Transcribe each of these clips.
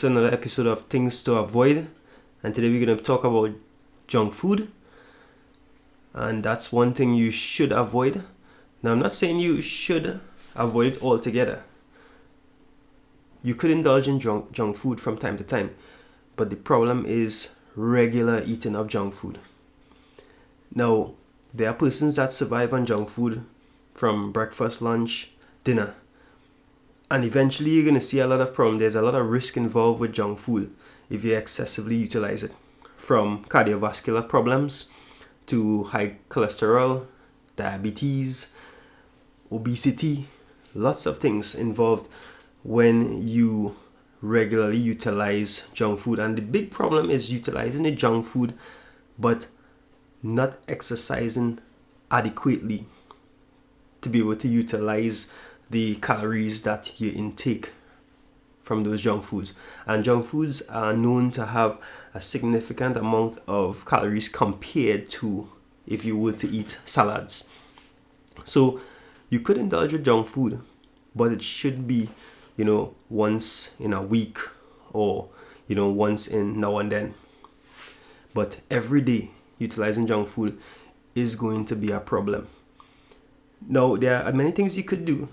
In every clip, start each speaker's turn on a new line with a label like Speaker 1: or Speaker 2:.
Speaker 1: This is another episode of Things to Avoid, and today we're going to talk about junk food, and that's one thing you should avoid. Now, I'm not saying you should avoid it altogether. You could indulge in junk food from time to time, but the problem is regular eating of junk food. Now, there are persons that survive on junk food from breakfast, lunch, dinner. And eventually you're going to see a lot of problems. There's a lot of risk involved with junk food if you excessively utilize it. From cardiovascular problems to high cholesterol, diabetes, obesity, lots of things involved when you regularly utilize junk food. And the big problem is utilizing the junk food but not exercising adequately to be able to utilize the calories that you intake from those junk foods. And junk foods are known to have a significant amount of calories compared to if you were to eat salads. So you could indulge with junk food, but it should be, once in a week or, once in now and then. But every day utilizing junk food is going to be a problem. Now, there are many things you could do.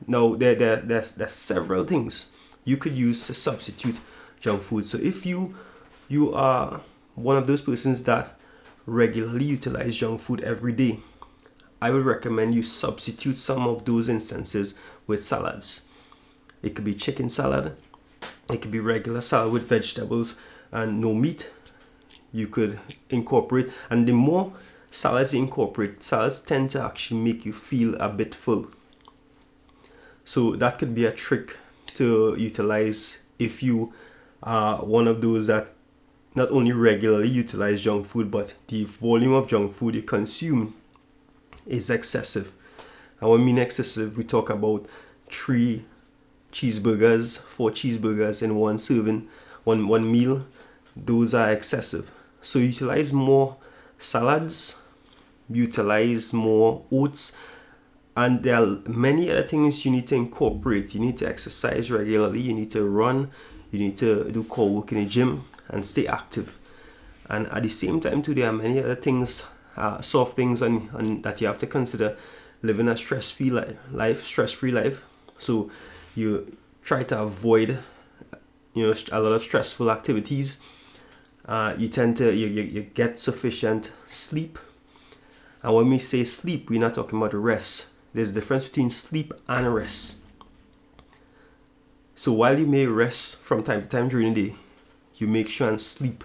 Speaker 1: Now, there's several things you could use to substitute junk food. So if you are one of those persons that regularly utilize junk food every day, I would recommend you substitute some of those instances with salads. It could be chicken salad, it could be regular salad with vegetables and no meat. You could incorporate, and the more salads you incorporate, salads tend to actually make you feel a bit full. So that could be a trick to utilize if you are one of those that not only regularly utilize junk food, but the volume of junk food you consume is excessive. And when I mean excessive, we talk about 4 cheeseburgers in one serving, one meal. Those are excessive. So utilize more salads, utilize more oats. And there are many other things you need to incorporate. You need to exercise regularly. You need to run. You need to do core work in the gym and stay active. And at the same time, too, there are many other things, soft things, and that you have to consider. Living a stress-free life. So you try to avoid, a lot of stressful activities. You tend to you get sufficient sleep. And when we say sleep, we're not talking about rest. There's a difference between sleep and rest. So while you may rest from time to time during the day, you make sure and sleep.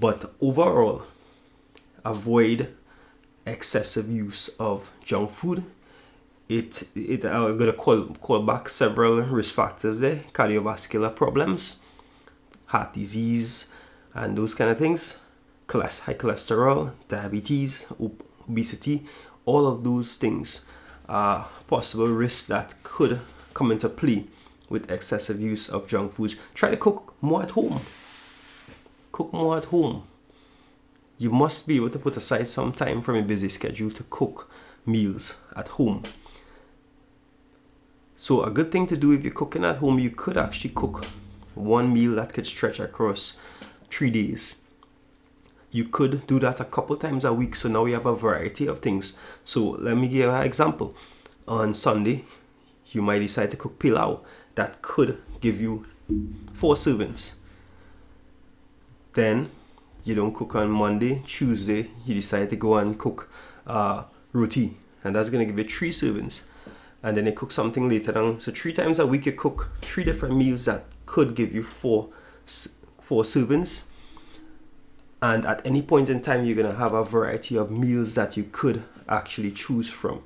Speaker 1: But overall, avoid excessive use of junk food. I'm going to call back several risk factors there. Cardiovascular problems, heart disease, and those kind of things. High cholesterol, diabetes, obesity. All of those things are possible risks that could come into play with excessive use of junk foods. Try to cook more at home. You must be able to put aside some time from a busy schedule to cook meals at home. So a good thing to do if you're cooking at home, you could actually cook one meal that could stretch across 3 days. You could do that a couple times a week, so now we have a variety of things. So let me give you an example. On Sunday, you might decide to cook pilau. That could give you 4 servings. Then you don't cook on Monday. Tuesday, you decide to go and cook roti, and that's going to give you 3 servings. And then you cook something later on. So 3 times a week you cook 3 different meals that could give you 4 servings. And at any point in time, you're going to have a variety of meals that you could actually choose from.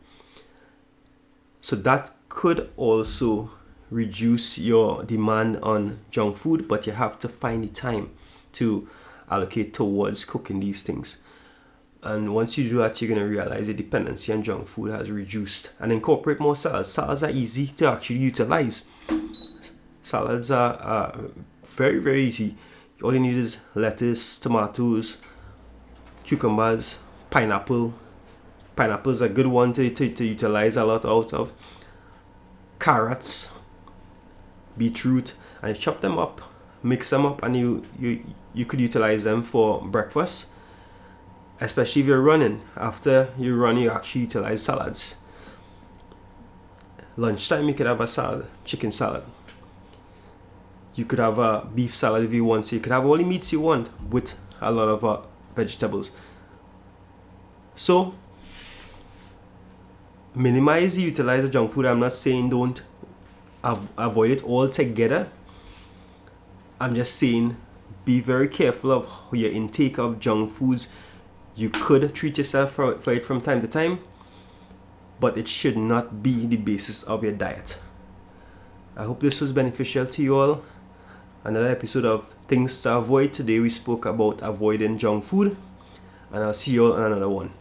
Speaker 1: So that could also reduce your demand on junk food, but you have to find the time to allocate towards cooking these things. And once you do that, you're going to realize the dependency on junk food has reduced. And incorporate more salads. Salads are easy to actually utilize. Salads are very, very easy. All you need is lettuce, tomatoes, cucumbers, pineapple. Pineapple is a good one to utilize a lot out of. Carrots, beetroot, and you chop them up, mix them up, and you could utilize them for breakfast, especially if you're running. After you run, you actually utilize salads. Lunchtime, you could have a salad, chicken salad. You could have a beef salad if you want. So you could have all the meats you want with a lot of vegetables. So minimize, utilize the junk food. I'm not saying don't avoid it altogether. I'm just saying be very careful of your intake of junk foods. You could treat yourself for it from time to time, but it should not be the basis of your diet. I hope this was beneficial to you all. Another episode of Things to Avoid. Today we spoke about avoiding junk food, and I'll see you all on another one.